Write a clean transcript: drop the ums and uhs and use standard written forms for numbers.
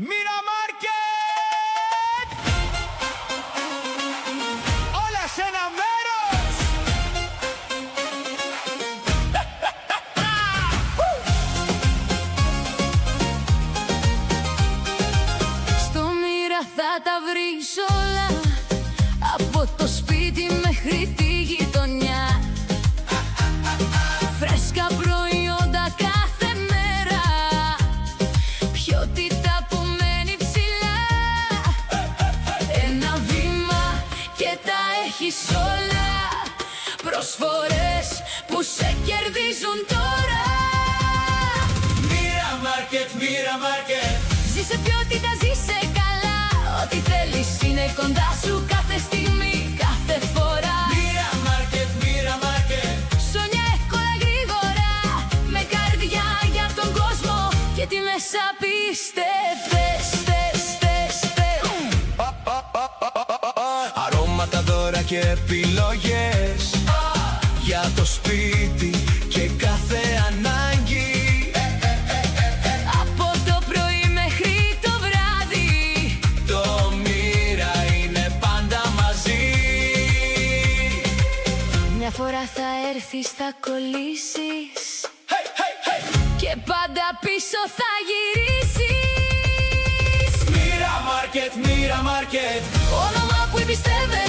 Μοίρα Μάρκετ! Όλα σε ένα μέρος! Στο Μοίρα θα τα βρεις όλα, από το σπίτι μέχρι τη γειτονιά. Φρέσκα προϊόντα κάθε μέρα, ποιότητα που μένει ψηλά. Ένα βήμα και τα έχεις όλα, προσφορές που σε κερδίζουν τώρα. Μοίρα Μάρκετ, Μοίρα Μάρκετ! Ζήσε ποιότητα, ζήσε καλά, ό,τι θέλεις είναι κοντά σου κάθε στιγμή, κάθε φορά. Μοίρα Μάρκετ, Μοίρα Μάρκετ! Ψώνια εύκολα γρήγορα, με καρδιά για τον κόσμο και τιμές απίστευτες. Αρώματα, δώρα και επιλογές για το σπίτι και κάθε ανάγκη. Από το πρωί μέχρι το βράδυ, Το Μοίρα είναι πάντα μαζί. μια φορά θα έρθεις, θα κολλήσεις και πάντα πίσω θα γυρίσεις. Μοίρα Μάρκετ, Μοίρα Μάρκετ! Όνομα που εμπιστεύεσαι